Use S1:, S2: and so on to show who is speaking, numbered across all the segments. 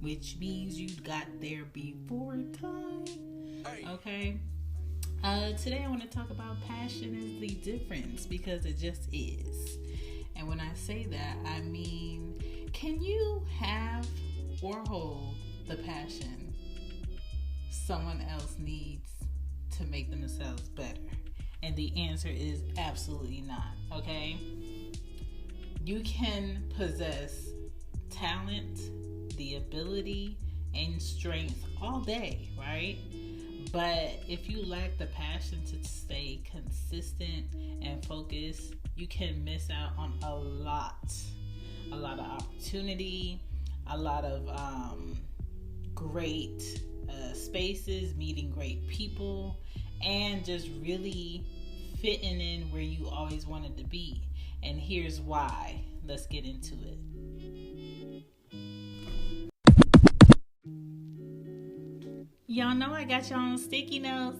S1: which means you got there before time. Okay. Today I want to talk about passion is the difference, because it just is. And when I say that, I mean, can you have or hold the passion someone else needs to make themselves better? And the answer is absolutely not, okay? You can possess talent, the ability, and strength all day, right? But if you lack the passion to stay consistent and focused, you can miss out on a lot of opportunity, a lot of great spaces, meeting great people, and just really fitting in where you always wanted to be. And here's why. Let's get into it. Y'all know I got y'all on sticky notes.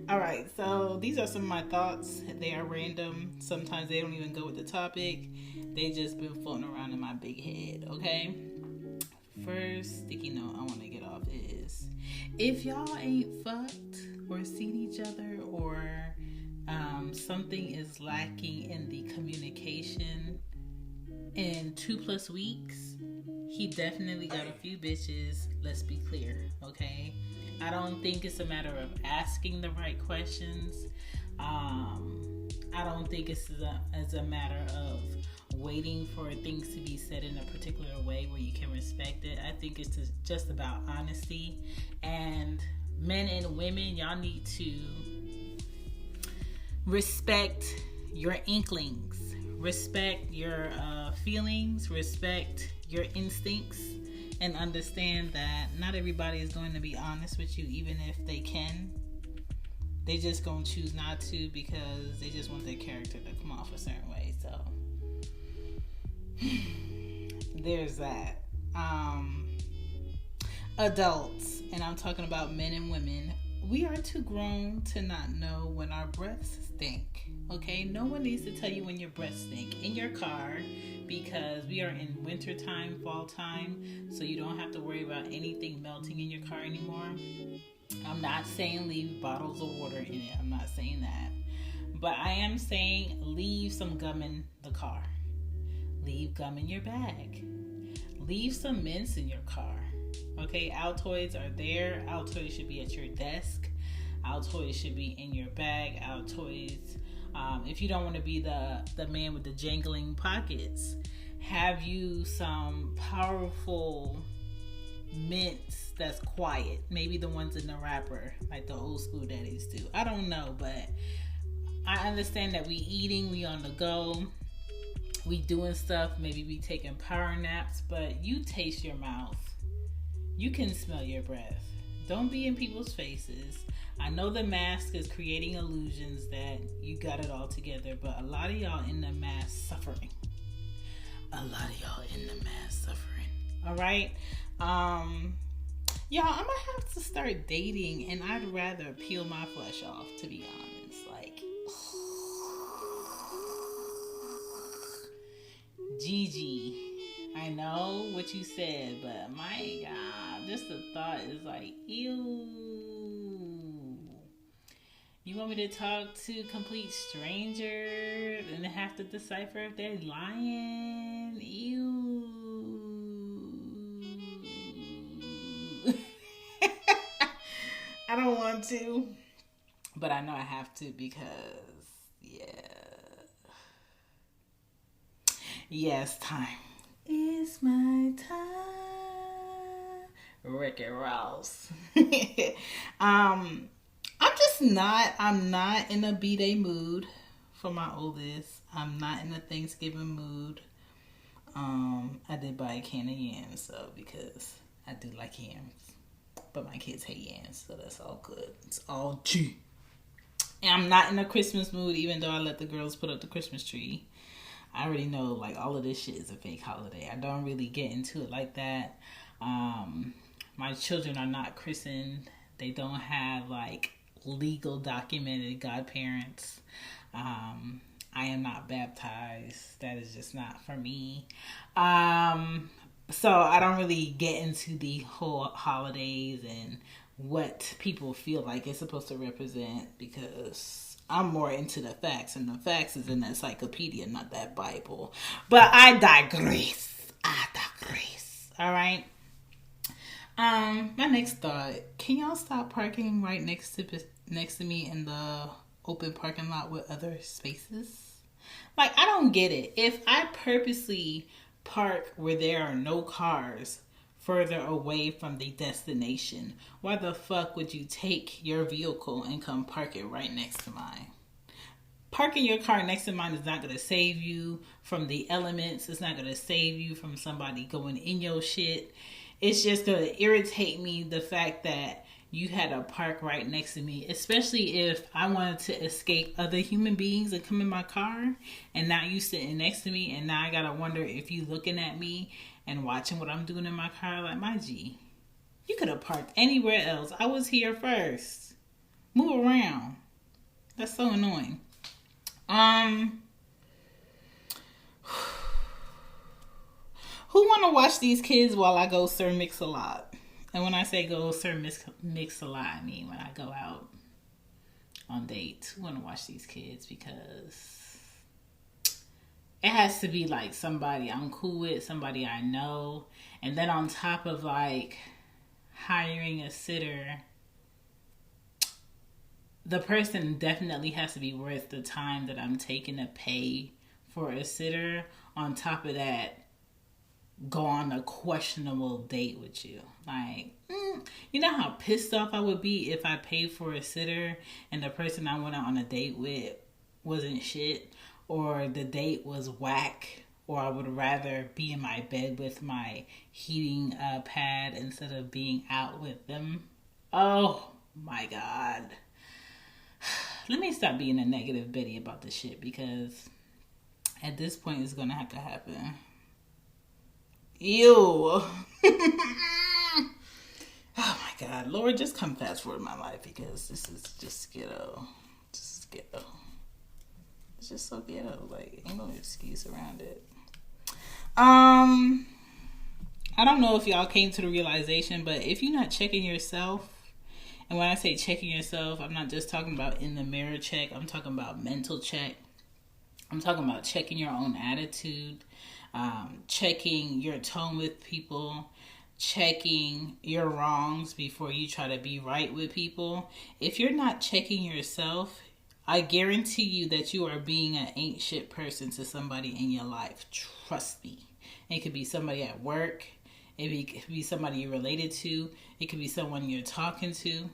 S1: Alright, so these are some of my thoughts. They are random. Sometimes they don't even go with the topic. They just been floating around in my big head, okay? First sticky note I want to get off is, if y'all ain't fucked or seen each other, or something is lacking in the communication in 2+ weeks, he definitely got a few bitches. Let's be clear, okay? I don't think it's a matter of asking the right questions. I don't think it's as a matter of waiting for things to be said in a particular way where you can respect it. I think it's just about honesty. And men and women, y'all need to respect your inklings, respect your feelings, respect your instincts, and understand that not everybody is going to be honest with you, even if they can. They just gonna choose not to because they just want their character to come off a certain way. So there's that. Adults, and I'm talking about men and women, we are too grown to not know when our breaths stink. Okay, no one needs to tell you when your breath stink in your car, because we are in winter time, fall time, so you don't have to worry about anything melting in your car anymore. I'm not saying leave bottles of water in it. I'm not saying that. But I am saying leave some gum in the car. Leave gum in your bag. Leave some mints in your car. Okay, Altoids are there. Altoids should be at your desk. Altoids should be in your bag. Altoids, if you don't want to be the man with the jangling pockets, have you some powerful mints that's quiet. Maybe the ones in the wrapper, like the old school daddies do. I don't know, but I understand that we eating, we on the go, we doing stuff, maybe we taking power naps, but you taste your mouth. You can smell your breath. Don't be in people's faces. I know the mask is creating illusions that you got it all together, but a lot of y'all in the mask suffering. All right? Y'all, I'm gonna have to start dating, and I'd rather peel my flesh off, to be honest. Like, Gigi, I know what you said, but my God, just the thought is like, ew. You want me to talk to complete strangers and have to decipher if they're lying? Ew. I don't want to, but I know I have to because, yes, time. It's my time. Ricky Ross. I'm not in a B-Day mood for my oldest. I'm not in a Thanksgiving mood. I did buy a can of yams, so, because I do like yams. But my kids hate yams, so that's all good. It's all G. And I'm not in a Christmas mood, even though I let the girls put up the Christmas tree. I already know, like, all of this shit is a fake holiday. I don't really get into it like that. My children are not christened. They don't have, like, legal documented godparents. I I am not baptized. That is just not for me. So I don't really get into the whole holidays and what people feel like it's supposed to represent, because I'm more into the facts, and the facts is in the encyclopedia, not that Bible. But I digress. All right. My next thought: can y'all stop parking right next to me in the open parking lot with other spaces? Like, I don't get it. If I purposely park where there are no cars further away from the destination, why the fuck would you take your vehicle and come park it right next to mine? Parking your car next to mine is not going to save you from the elements. It's not going to save you from somebody going in your shit. It's just going to irritate me, the fact that you had to park right next to me, especially if I wanted to escape other human beings and come in my car, and now you sitting next to me, and now I got to wonder if you looking at me and watching what I'm doing in my car. Like, my G, you could have parked anywhere else. I was here first. Move around. That's so annoying. Who want to watch these kids while I go Sir Mix-a-Lot? And when I say go Sir Mix-a-Lot, I mean when I go out on dates. Who want to watch these kids? Because it has to be like somebody I'm cool with, somebody I know. And then on top of like hiring a sitter, the person definitely has to be worth the time that I'm taking to pay for a sitter. On top of that, go on a questionable date with you. Like, you know how pissed off I would be if I paid for a sitter and the person I went out on a date with wasn't shit, or the date was whack, or I would rather be in my bed with my heating pad instead of being out with them. Oh my God. Let me stop being a negative Betty about this shit, because at this point it's gonna have to happen. Ew. Oh my God. Lord, just come fast forward my life, because this is just ghetto. This is ghetto. It's just so ghetto. Like, ain't no excuse around it. I don't know if y'all came to the realization, but if you're not checking yourself, and when I say checking yourself, I'm not just talking about in the mirror check. I'm talking about mental check. I'm talking about checking your own attitude, checking your tone with people, checking your wrongs before you try to be right with people. If you're not checking yourself, I guarantee you that you are being an ain't shit person to somebody in your life. Trust me. It could be somebody at work. It could be somebody you're related to. It could be someone you're talking to.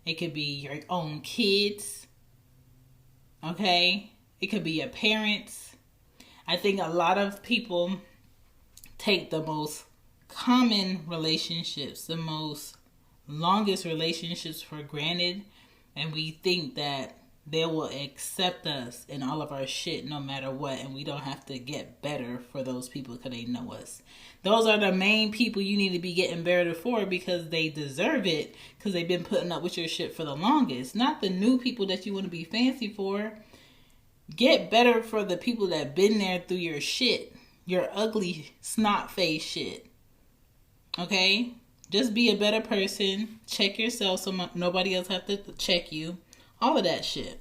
S1: It could be your own kids. Okay? It could be your parents. I think a lot of people take the most common relationships, the most longest relationships for granted, and we think that they will accept us in all of our shit no matter what, and we don't have to get better for those people because they know us. Those are the main people you need to be getting better for, because they deserve it, because they've been putting up with your shit for the longest. Not the new people that you want to be fancy for. Get better for the people that been there through your shit. Your ugly snot face shit. Okay? Just be a better person. Check yourself so nobody else have to check you. All of that shit.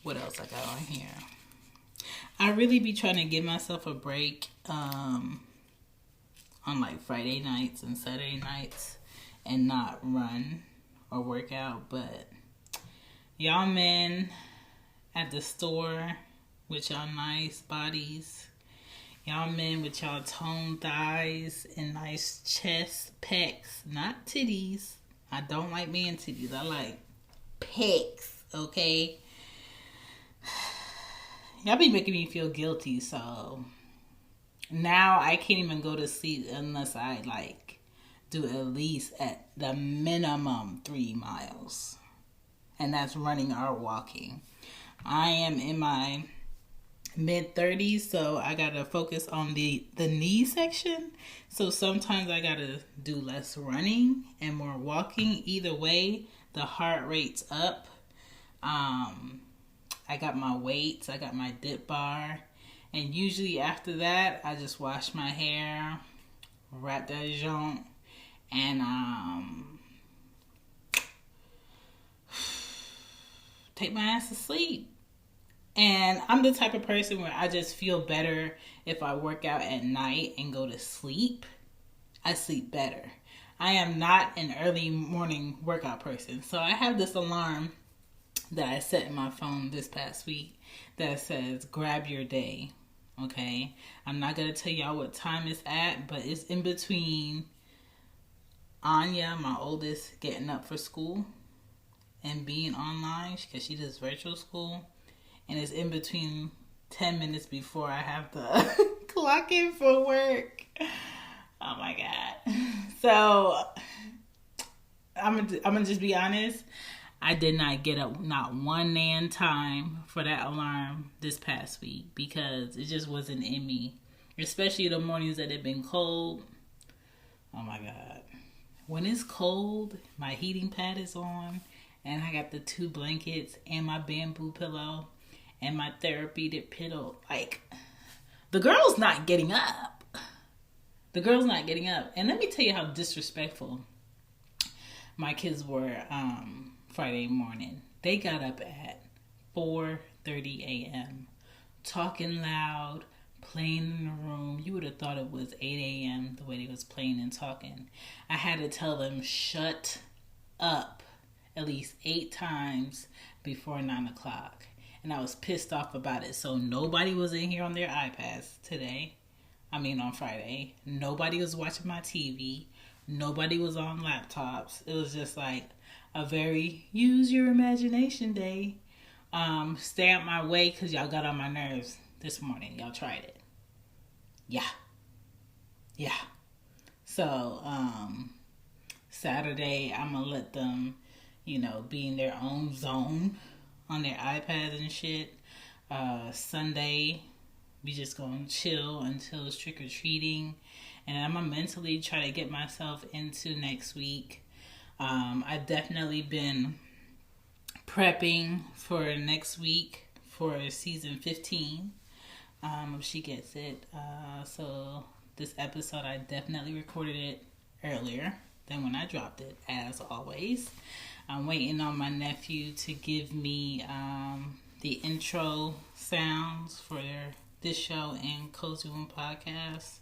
S1: What else I got on here? I really be trying to give myself a break on like Friday nights and Saturday nights and not run or work out. But y'all men at the store with y'all nice bodies, y'all men with y'all toned thighs and nice chest, pecs, not titties. I don't like man titties. I like pecs, okay? Y'all be making me feel guilty, so now I can't even go to sleep unless I like do at least at the minimum 3 miles. And that's running or walking. I am in my mid-30s, so I gotta focus on the knee section. So sometimes I gotta do less running and more walking. Either way, the heart rate's up. I got my weights, I got my dip bar, and usually after that, I just wash my hair, wrap that junk, and take my ass to sleep. And I'm the type of person where I just feel better if I work out at night and go to sleep. I sleep better. I am not an early morning workout person. So I have this alarm that I set in my phone this past week that says, grab your day. Okay? I'm not going to tell y'all what time it's at, but it's in between Anya, my oldest, getting up for school and being online because she does virtual school. And it's in between 10 minutes before I have to clock in for work. Oh my God. So I'm gonna just be honest. I did not get up not one nan time for that alarm this past week because it just wasn't in me. Especially the mornings that have been cold. Oh my God. When it's cold, my heating pad is on and I got the 2 blankets and my bamboo pillow and my therapeutic pillow. Like, the girl's not getting up. The girl's not getting up. And let me tell you how disrespectful my kids were Friday morning. They got up at 4:30 a.m. talking loud, playing in the room. You would have thought it was 8 a.m. the way they was playing and talking. I had to tell them, shut up at least 8 times before 9 o'clock. And I was pissed off about it. So nobody was in here on their iPads today. On Friday. Nobody was watching my TV. Nobody was on laptops. It was just like a very use your imagination day. Stay out my way because y'all got on my nerves this morning. Y'all tried it. Yeah. So, Saturday, I'm going to let them, be in their own zone on their iPads and shit. Sunday, we just gonna chill until it's trick-or-treating. And I'm gonna mentally try to get myself into next week. I've definitely been prepping for next week for season 15. If she gets it. So this episode, I definitely recorded it earlier than when I dropped it, as always. I'm waiting on my nephew to give me the intro sounds for this show and Cozy Womb Podcast.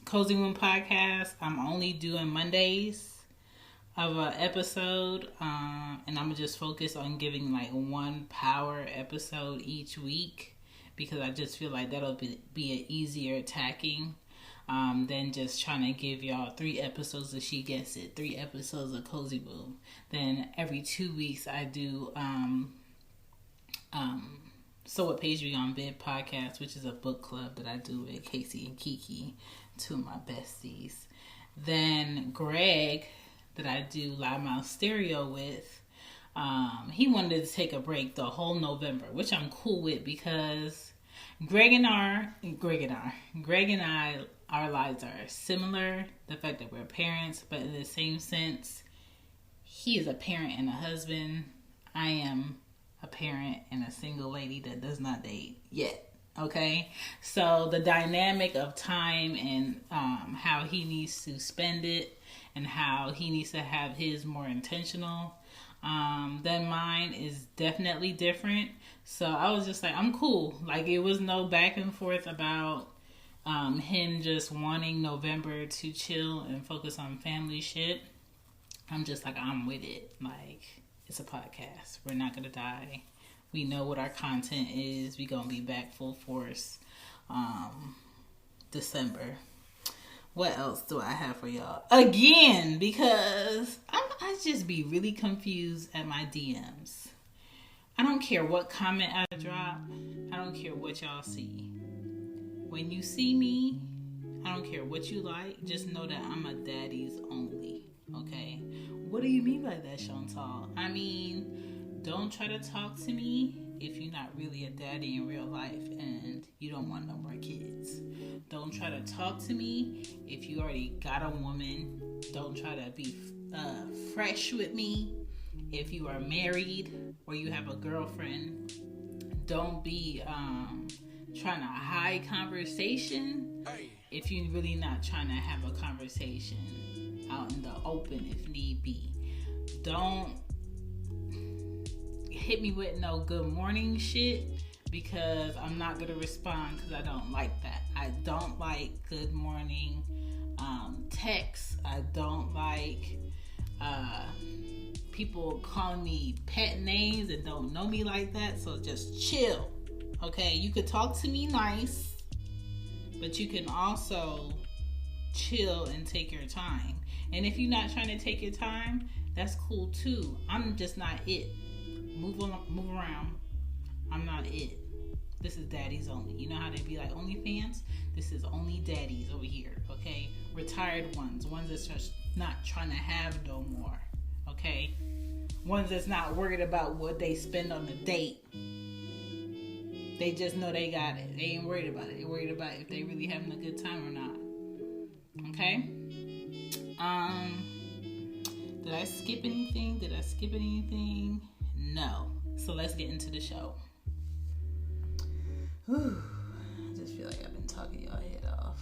S1: Cozy Womb Podcast, I'm only doing Mondays of an episode, and I'm gonna just focus on giving like one power episode each week because I just feel like that'll be an easier attacking than just trying to give y'all 3 episodes of She Gets It, 3 episodes of Cozy Womb. Then every 2 weeks I do So What Page We On Bid podcast, which is a book club that I do with Casey and Kiki, 2 of my besties. Then Greg, that I do Loudmouth Stereo with, he wanted to take a break the whole November, which I'm cool with because Greg and I, our lives are similar. The fact that we're parents, but in the same sense, he is a parent and a husband. I am a parent and a single lady that does not date yet. Okay, so the dynamic of time and how he needs to spend it and how he needs to have his more intentional than mine is definitely different. So I was just like, I'm cool. Like, it was no back and forth about him just wanting November to chill and focus on family shit. I'm just like, I'm with it. Like, it's a podcast. We're not gonna die. We know what our content is. We gonna be back full force December. What else do I have for y'all? Again, because I just be really confused at my DMs. I don't care what comment I drop. I don't care what y'all see. When you see me, I don't care what you like. Just know that I'm a daddy's only. Okay? What do you mean by that, Chantal? I mean, don't try to talk to me if you're not really a daddy in real life and you don't want no more kids. Don't try to talk to me if you already got a woman. Don't try to be fresh with me If you are married or you have a girlfriend, don't be trying to hide conversation if you're really not trying to have a conversation out in the open if need be. Don't hit me with no good morning shit, because I'm not going to respond, because I don't like that. I don't like good morning texts. I don't like people calling me pet names and don't know me like that. So just chill, okay? You could talk to me nice, but you can also chill and take your time. And if you're not trying to take your time, that's cool too. I'm just not it. Move around. I'm not it. This is daddies only. You know how they be like OnlyFans? This is only daddies over here, okay? Retired ones that's just not trying to have no more, okay? Ones that's not worried about what they spend on the date. They just know they got it. They ain't worried about it. They're worried about if they really having a good time or not. Okay? Did I skip anything? No. So let's get into the show. Whew. I just feel like I've been talking y'all head off.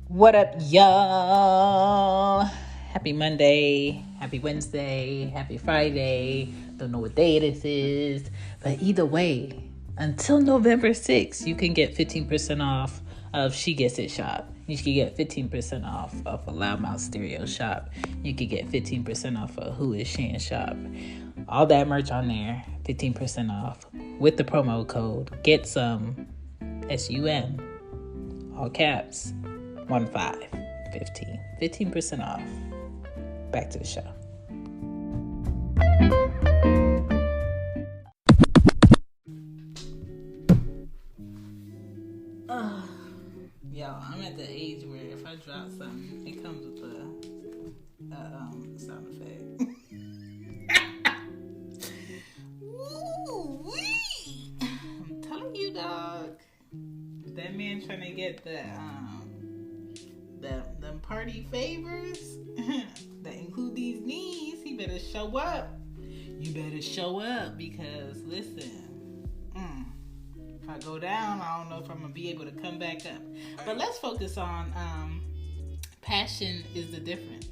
S1: What up, y'all? Happy Monday, happy Wednesday, happy Friday. Don't know what day this is, but either way, until November 6th, you can get 15% off of She Gets It shop. You can get 15% off of a Loudmouth Stereo shop. You can get 15% off of Who Is Shan shop. All that merch on there, 15% off with the promo code Get Some SUM, all caps, 15% off. Back to the show. Y'all, I'm at the age where if I drop something, it comes with a sound effect. Woo-wee! I'm telling you, dog. That man trying to get the party favors that include these knees, he better show up. You better show up, because listen, if I go down, I don't know if I'm gonna be able to come back up. But let's focus on passion is the difference.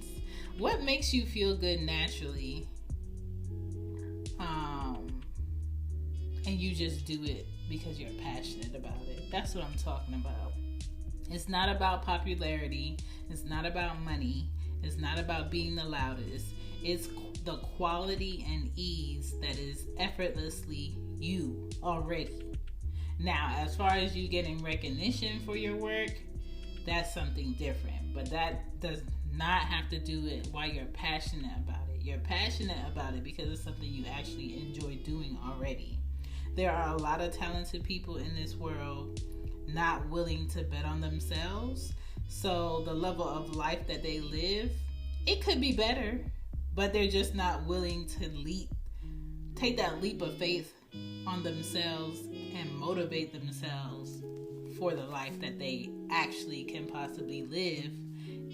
S1: What makes you feel good naturally, and you just do it because you're passionate about it. That's what I'm talking about. It's not about popularity. It's not about money. It's not about being the loudest. It's the quality and ease that is effortlessly you already. Now, as far as you getting recognition for your work, that's something different. But that does not have to do it while you're passionate about it. You're passionate about it because it's something you actually enjoy doing already. There are a lot of talented people in this world not willing to bet on themselves. So the level of life that they live, it could be better, but they're just not willing to take that leap of faith on themselves and motivate themselves for the life that they actually can possibly live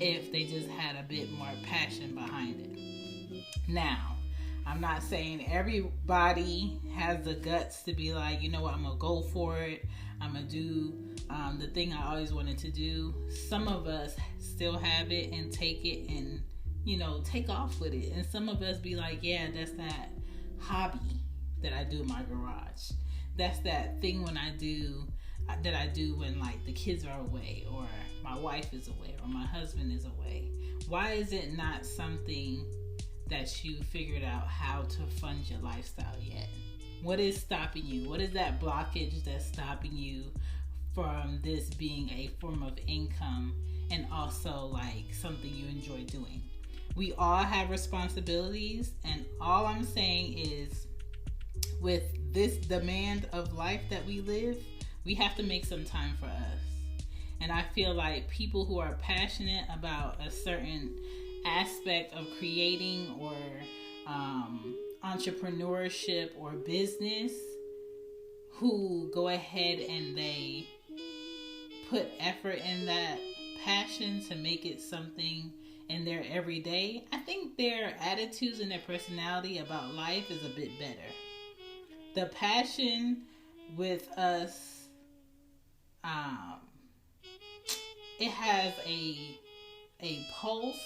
S1: if they just had a bit more passion behind it. Now, I'm not saying everybody has the guts to be like, you know what, I'm going to go for it. I'm going to do the thing I always wanted to do. Some of us still have it and take it and, take off with it. And some of us be like, yeah, that's that hobby that I do in my garage. That's that thing that I do when like the kids are away, or my wife is away, or my husband is away. Why is it not something that you figured out how to fund your lifestyle yet? What is stopping you? What is that blockage that's stopping you from this being a form of income and also like something you enjoy doing? We all have responsibilities, and all I'm saying is, with this demand of life that we live, we have to make some time for us. And I feel like people who are passionate about a certain aspect of creating or entrepreneurship or business who go ahead and they put effort in that passion to make it something in their everyday, I think their attitudes and their personality about life is a bit better. The passion with us, it has a pulse,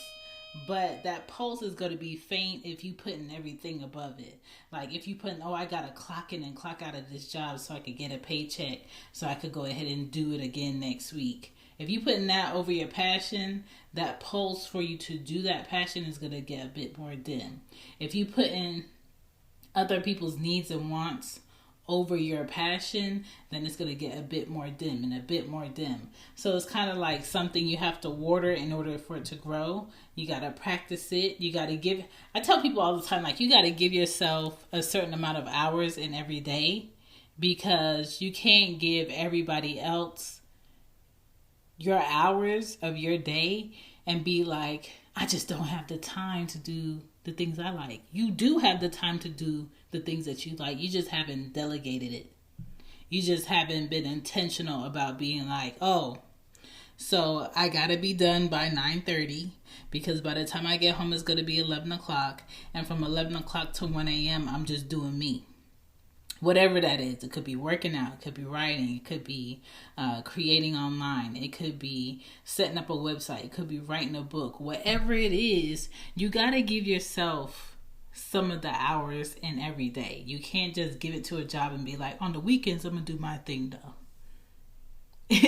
S1: but that pulse is going to be faint if you put in everything above it. Like if you put in, I got to clock in and clock out of this job so I could get a paycheck so I could go ahead and do it again next week. If you put in that over your passion, that pulse for you to do that passion is going to get a bit more dim. If you put in other people's needs and wants over your passion, then it's going to get a bit more dim and a bit more dim. So it's kind of like something you have to water in order for it to grow. You got to practice it. You got to give, I tell people all the time, like you got to give yourself a certain amount of hours in every day, because you can't give everybody else your hours of your day and be like, I just don't have the time to do the things I like. You do have the time to do the things that you like. You just haven't delegated it. You just haven't been intentional about being like, so I gotta be done by 9:30 because by the time I get home it's gonna be 11 o'clock, and from 11 o'clock to 1 a.m. I'm just doing me. Whatever that is. It could be working out, it could be writing, it could be creating online, it could be setting up a website, it could be writing a book. Whatever it is, you gotta give yourself some of the hours in every day. You can't just give it to a job and be like, on the weekends I'm gonna do my thing though.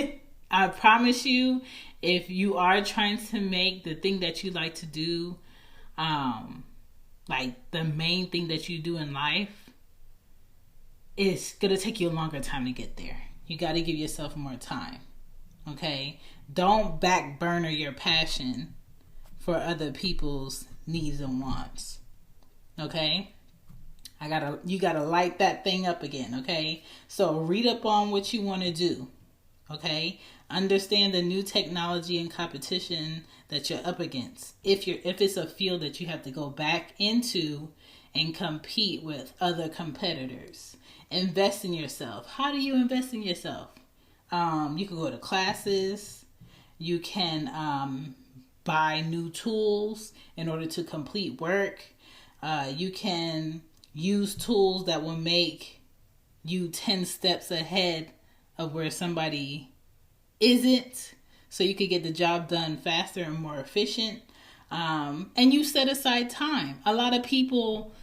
S1: I promise you, if you are trying to make the thing that you like to do like the main thing that you do in life, it's going to take you a longer time to get there. You got to give yourself more time. Okay? Don't back burner your passion for other people's needs and wants. Okay? You got to light that thing up again. Okay? So read up on what you want to do. Okay? Understand the new technology and competition that you're up against. If it's a field that you have to go back into and compete with other competitors. Invest in yourself. How do you invest in yourself? You can go to classes. You can buy new tools in order to complete work. You can use tools that will make you 10 steps ahead of where somebody isn't, so you could get the job done faster and more efficient. And you set aside time. A lot of people,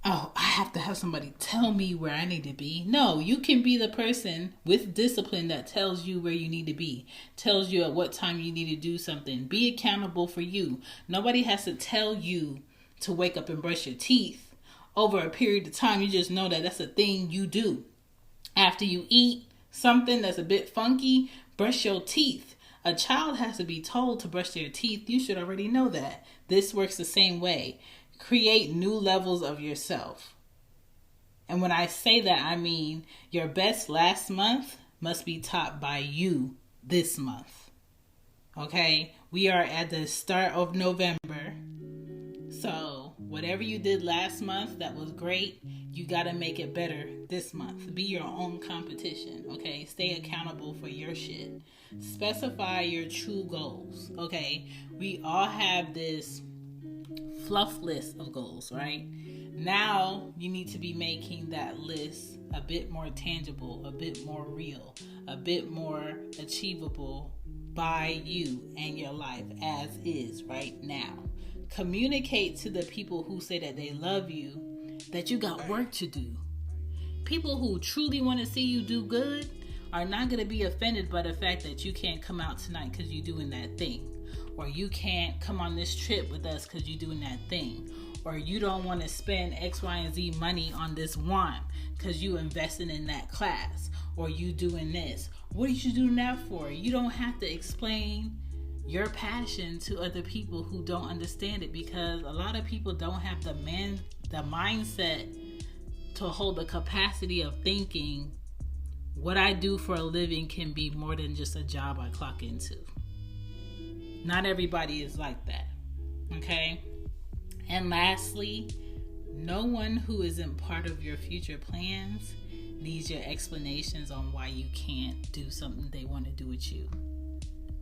S1: I have to have somebody tell me where I need to be. No, you can be the person with discipline that tells you where you need to be, tells you at what time you need to do something. Be accountable for you. Nobody has to tell you to wake up and brush your teeth over a period of time. You just know that that's a thing you do. After you eat something that's a bit funky, brush your teeth. A child has to be told to brush their teeth. You should already know that. This works the same way. Create new levels of yourself. And when I say that, I mean your best last month must be topped by you this month. Okay? We are at the start of November. So whatever you did last month that was great, you got to make it better this month. Be your own competition. Okay? Stay accountable for your shit. Specify your true goals. Okay? We all have this fluff list of goals, right? Now you need to be making that list a bit more tangible, a bit more real, a bit more achievable by you and your life as is right now. Communicate to the people who say that they love you that you got work to do. People who truly want to see you do good are not going to be offended by the fact that you can't come out tonight because you're doing that thing. Or you can't come on this trip with us because you're doing that thing. Or you don't want to spend X, Y, and Z money on this wine because you investing in that class. Or you doing this. What are you doing that for? You don't have to explain your passion to other people who don't understand it, because a lot of people don't have the mindset to hold the capacity of thinking what I do for a living can be more than just a job I clock into. Not everybody is like that. Okay? And lastly, no one who isn't part of your future plans needs your explanations on why you can't do something they want to do with you.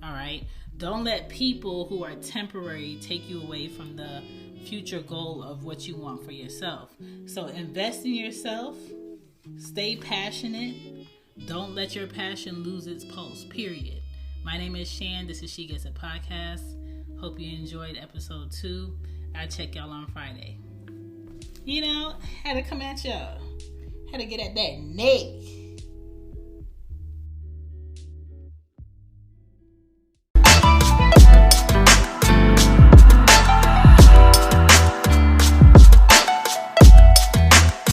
S1: All right? Don't let people who are temporary take you away from the future goal of what you want for yourself. So invest in yourself. Stay passionate. Don't let your passion lose its pulse, period. My name is Shan. This is She Gets It Podcast. Hope you enjoyed episode 2. I'll check y'all on Friday. Had to come at y'all. Had to get at that neck.